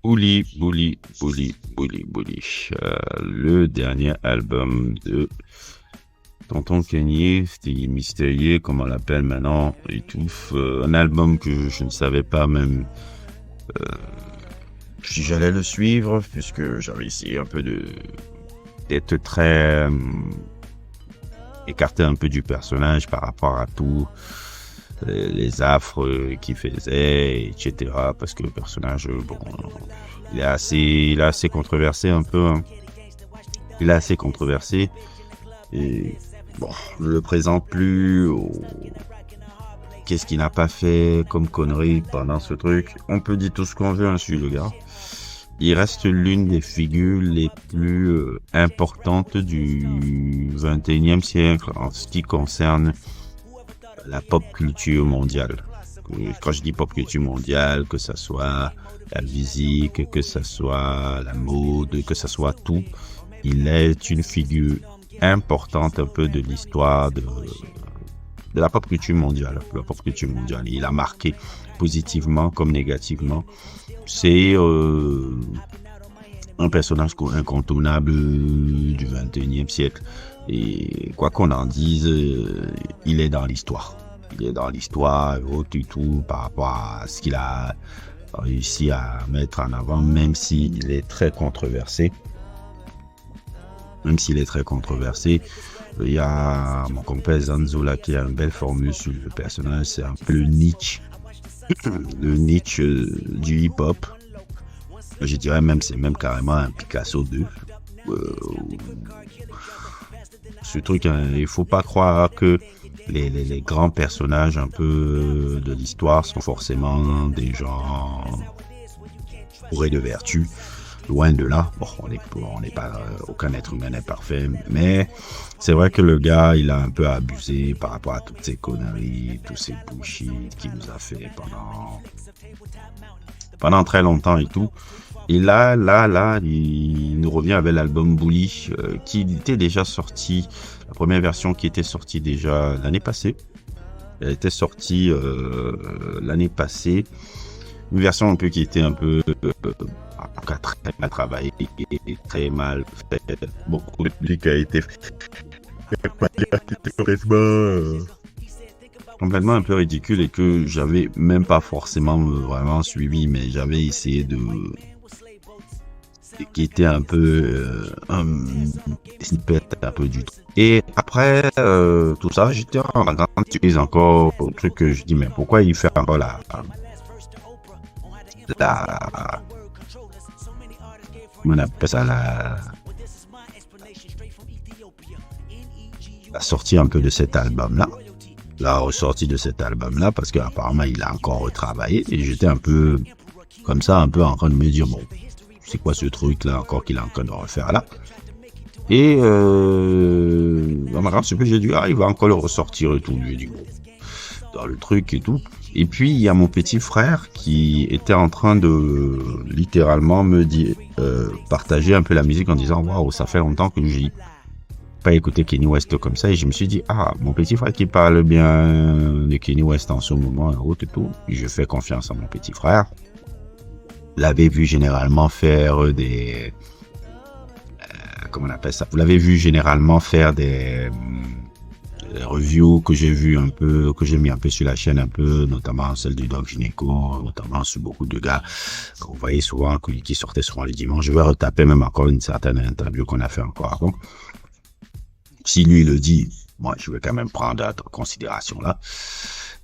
Bully. Le dernier album de Tonton Kenny, c'était mystérieux, comme on l'appelle maintenant, et tout. Un album que je ne savais pas même si j'allais le suivre, puisque j'avais essayé un peu d'être très écarté un peu du personnage par rapport à tout, les affres qu'il faisait, etc. Parce que le personnage, bon, il est assez controversé un peu, hein. Il est assez controversé et bon, je le présente plus. Qu'est-ce qu'il n'a pas fait comme connerie pendant ce truc? On peut dire tout ce qu'on veut hein, sur le gars. Il reste l'une des figures les plus importantes du 21e siècle en ce qui concerne la pop culture mondiale. Quand je dis pop culture mondiale, que ça soit la musique, que ça soit la mode, que ça soit tout, il est une figure importante un peu de l'histoire de la pop culture mondiale. La pop culture mondiale. Il a marqué positivement comme négativement. C'est un personnage incontournable du 21e siècle. Et quoi qu'on en dise, il est dans l'histoire. Il est dans l'histoire et tout par rapport à ce qu'il a réussi à mettre en avant, même s'il est très controversé. Même s'il est très controversé, il y a mon compère Zanzo là qui a une belle formule sur le personnage. C'est un peu le Nietzsche du hip-hop. Je dirais même, c'est même carrément un Picasso 2. Ce truc, hein, il faut pas croire que les grands personnages un peu de l'histoire sont forcément des gens bourrés de vertu. Loin de là. Bon, on n'est pas, aucun être humain n'est parfait, mais c'est vrai que le gars, il a un peu abusé par rapport à toutes ces conneries, tous ces bullshit qu'il nous a fait pendant très longtemps et tout. Et là, il nous revient avec l'album Bully, qui était déjà sorti, la première version qui était sortie déjà l'année passée. Elle était sortie l'année passée. Une version un peu qui était un peu très mal travaillée, très mal faite. Beaucoup de musique a été complètement un peu ridicule et que j'avais même pas forcément vraiment suivi, mais j'avais essayé de qui était un peu un snippet un peu du tout. Et après tout ça, j'étais en grande surprise encore au truc que je dis mais pourquoi il fait encore la on appelle ça la sortie un peu de cet album-là, la ressortie de cet album-là, parce qu'apparemment il a encore retravaillé et j'étais un peu comme ça, un peu en train de me dire bon, c'est quoi ce truc-là encore qu'il est en train de refaire là. Et dans ma grande surprise, j'ai dit il va encore le ressortir et tout. J'ai dit bon, dans le truc et tout. Et puis il y a mon petit frère qui était en train de littéralement me dire partager un peu la musique en disant waouh, ça fait longtemps que j'ai pas écouté Kanye West comme ça, et je me suis dit mon petit frère qui parle bien de Kanye West en ce moment et tout, je fais confiance à mon petit frère. L'avez vu généralement faire des comment on appelle ça, vous l'avez vu généralement faire des reviews que j'ai vu un peu, que j'ai mis un peu sur la chaîne un peu, notamment celle du Doc Gynéco, notamment sur beaucoup de gars que vous voyez souvent qui sortaient souvent les dimanches. Je vais retaper même encore une certaine interview qu'on a fait encore avant. Si lui le dit, moi je vais quand même prendre en considération là.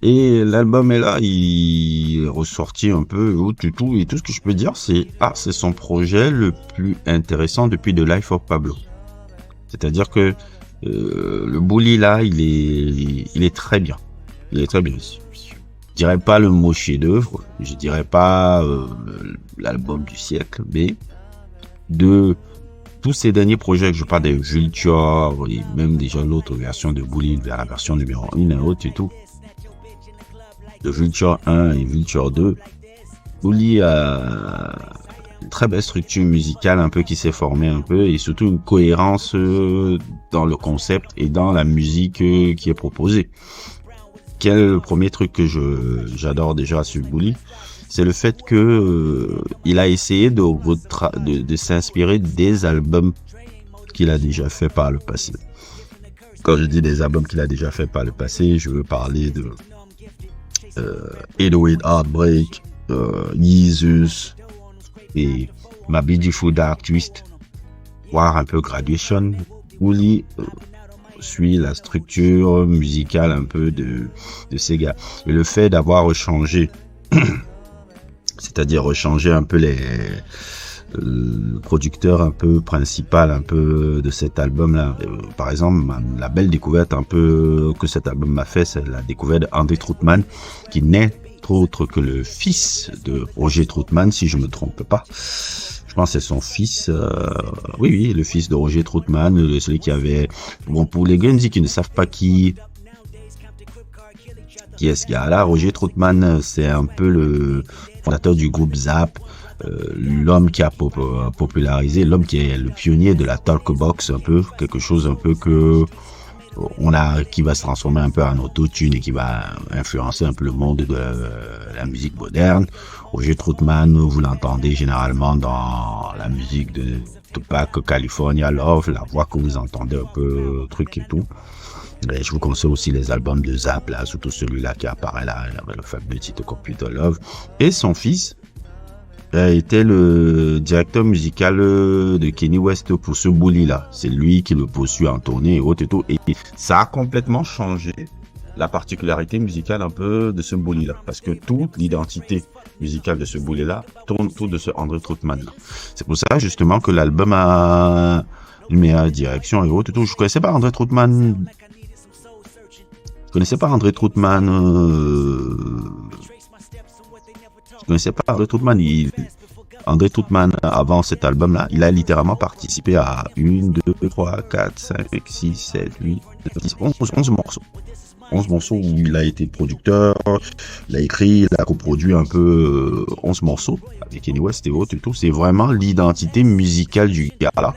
Et l'album est là, il est ressorti un peu tout, et tout ce que je peux dire c'est c'est son projet le plus intéressant depuis The Life of Pablo. C'est-à-dire que le Bully là, il est très bien. Il est très bien. Je dirais pas le mot chef-d'œuvre, je dirais pas l'album du siècle, mais de tous ces derniers projets que je parle des Vulture et même déjà l'autre version de Bully vers la version numéro 1 et autres et tout. De Vulture 1 et Vulture 2, Bully a une très belle structure musicale un peu qui s'est formée un peu et surtout une cohérence dans le concept et dans la musique qui est proposée. Quel est le premier truc que j'adore déjà sur Bully? c'est le fait que il a essayé de s'inspirer des albums qu'il a déjà fait par le passé. Quand je dis des albums qu'il a déjà fait par le passé, je veux parler de 808 Heartbreak, Jesus et My Beautiful Dark Twist, voire un peu Graduation, où il suit la structure musicale un peu de ces gars. Et le fait d'avoir changé, c'est-à-dire changer un peu le producteur un peu principal un peu de cet album là, par exemple la belle découverte un peu que cet album m'a fait, c'est la découverte d'André Troutman, qui n'est autre que le fils de Roger Troutman, si je me trompe pas. Je pense que c'est son fils, oui, le fils de Roger Troutman, celui qui avait, bon, pour les gens qui ne savent pas qui est ce gars-là, Roger Troutman, c'est un peu le fondateur du groupe Zap, l'homme qui a popularisé, l'homme qui est le pionnier de la talkbox, un peu quelque chose un peu que qui va se transformer un peu en autotune et qui va influencer un peu le monde de la musique moderne. Roger Troutman, vous l'entendez généralement dans la musique de Tupac, California Love, la voix que vous entendez un peu, truc et tout. Et je vous conseille aussi les albums de Zap, là, surtout celui-là qui apparaît là, avec le fabuleux titre Computer Love. Et son fils était le directeur musical de Kanye West pour ce bully-là. C'est lui qui le poursuit en tournée et autres et tout. Et ça a complètement changé la particularité musicale un peu de ce bully-là. Parce que toute l'identité musicale de ce bully-là tourne autour de ce André Troutman-là. C'est pour ça, justement, que l'album a une meilleure direction et autres et tout. Je connaissais pas André Troutman. Je connaissais pas André Troutman. André Troutman, avant cet album-là, il a littéralement participé à 1, 2, 3, 4, 5, 6, 7, 8, 10, 11 morceaux. 11 morceaux où il a été producteur, il a écrit, il a coproduit un peu 11 morceaux avec Kanye West et autres et tout. C'est vraiment l'identité musicale du gars-là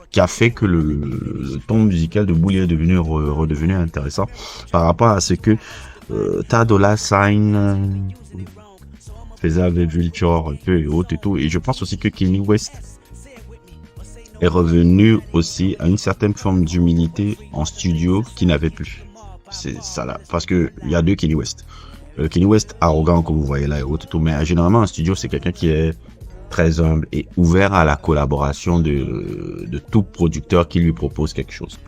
qui a fait que le ton musical de Bully est redevenu intéressant par rapport à ce que Dolla $ign faisait avec Vulture un peu et autres et tout. Et je pense aussi que Kanye West est revenu aussi à une certaine forme d'humilité en studio qu'il n'avait plus. C'est ça là, parce que il y a deux Kanye West. Kanye West arrogant comme vous voyez là et autres et tout, mais généralement un studio c'est quelqu'un qui est très humble et ouvert à la collaboration de tout producteur qui lui propose quelque chose.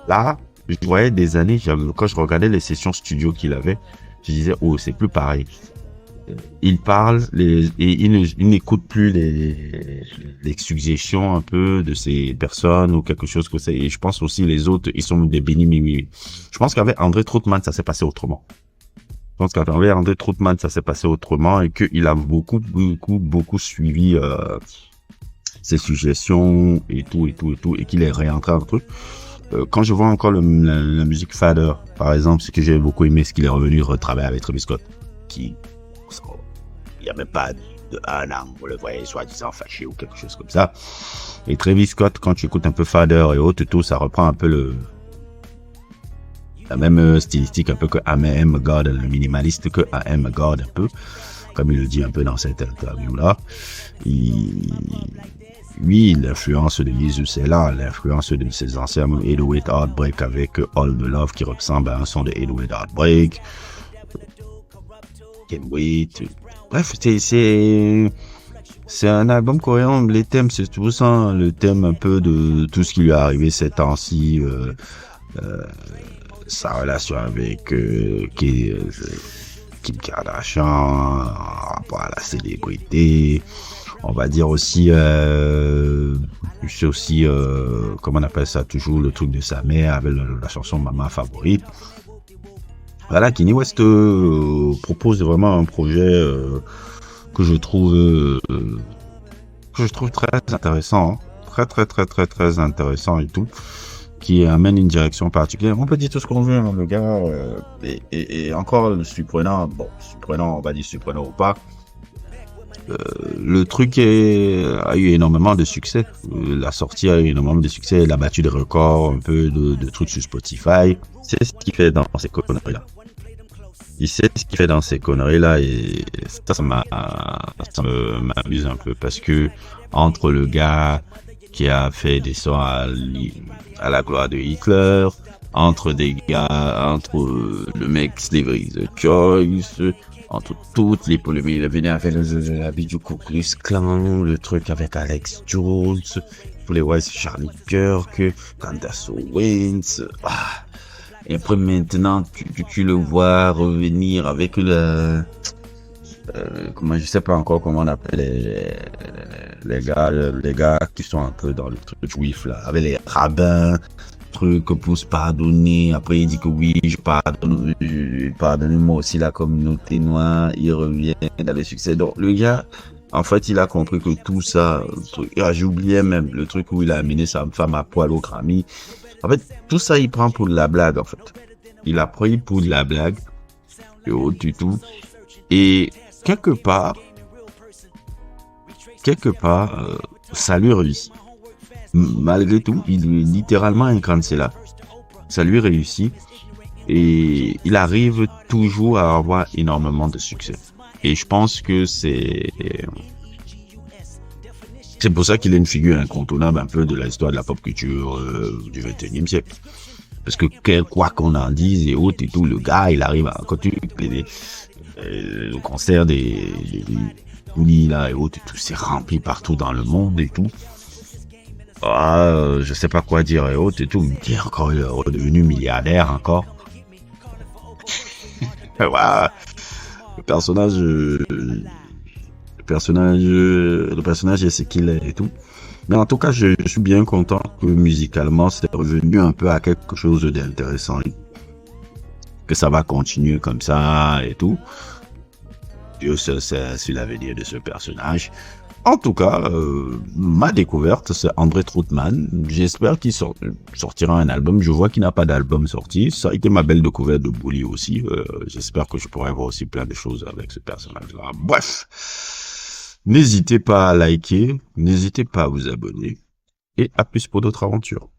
Là, je voyais des années, quand je regardais les sessions studio qu'il avait, je disais, oh, c'est plus pareil. Il parle et il n'écoute plus les suggestions un peu de ces personnes ou quelque chose que c'est. Et je pense aussi les autres, ils sont des bénis. Je pense qu'avec André Troutman, ça s'est passé autrement. Je pense qu'avec André Troutman, ça s'est passé autrement et qu'il a beaucoup suivi ses suggestions et tout, et qu'il est réentré dans le truc. Quand je vois encore la musique Fader, par exemple, ce que j'ai beaucoup aimé, c'est qu'il est revenu retravailler avec Travis Scott, qui, il n'y a même pas de un an, on le voyait soi-disant fâché ou quelque chose comme ça. Et Travis Scott, quand tu écoutes un peu Fader et autres et tout, ça reprend un peu la même stylistique un peu que I.Am God, le minimaliste que I.Am God un peu, comme il le dit un peu dans cette interview-là. Oui, l'influence de Jesus est là, l'influence de ses anciens 808 Heartbreak avec All the Love qui ressemble à un son de 808 Heartbreak. Can't Wait. Bref, c'est un album cohérent. Les thèmes, c'est tout ça, le thème un peu de tout ce qui lui est arrivé ces temps-ci, sa relation avec Kim Kardashian, par rapport à la célébrité. On va dire aussi, c'est aussi, comment on appelle ça toujours, le truc de sa mère avec la chanson Maman Favorite. Voilà, Kanye West propose vraiment un projet que je trouve très intéressant, hein. Très intéressant et tout, qui amène une direction particulière. On peut dire tout ce qu'on veut, hein, le gars, et encore surprenant, on va dire surprenant ou pas. Le truc a eu énormément de succès. La sortie a eu énormément de succès. Il a battu des records un peu de trucs sur Spotify. C'est ce qu'il fait dans ces conneries-là. Il sait ce qu'il fait dans ces conneries-là et m'amuse un peu parce que entre le gars qui a fait des sons à la gloire de Hitler, entre le mec Slavery the Choice, entre toutes les polémiques, il est venu avec la vie du Ku Klux Klan, le truc avec Alex Jones, pour les Whites, Charlie Kirk, Candace Owens, et après maintenant, tu le vois revenir avec comment, je sais pas encore comment on appelle les gars qui sont un peu dans le truc juif là, avec les rabbins, truc pour se pardonner. Après il dit que oui, pardonnez-moi aussi la communauté noire. Il revient dans le succès. Donc le gars, en fait, il a compris que tout ça, j'oubliais même le truc où il a amené sa femme à poil au Grammy. En fait, tout ça, il prend pour de la blague, en fait. Il a pris pour de la blague, et autre du tout. Et quelque part, ça lui réussit. Malgré tout, il est littéralement un cancela. Ça lui réussit. Et il arrive toujours à avoir énormément de succès. Et je pense que c'est pour ça qu'il est une figure incontournable un peu de l'histoire de la pop culture du 21e siècle. Parce que quoi qu'on en dise et autres et tout, le gars, il arrive à continuer le concert des là et autres et tout, c'est rempli partout dans le monde et tout. Je sais pas quoi dire et autres et tout. Il est encore redevenu milliardaire encore. Voilà. Le personnage est ce qu'il est et tout. Mais en tout cas, je suis bien content que musicalement, c'est revenu un peu à quelque chose d'intéressant. Que ça va continuer comme ça et tout. Dieu seul sait sur l'avenir de ce personnage. En tout cas, ma découverte, c'est André Troutman. J'espère qu'il sortira un album. Je vois qu'il n'a pas d'album sorti. Ça a été ma belle découverte de Bully aussi. J'espère que je pourrai voir aussi plein de choses avec ce personnage-là. Bref. N'hésitez pas à liker, n'hésitez pas à vous abonner et à plus pour d'autres aventures.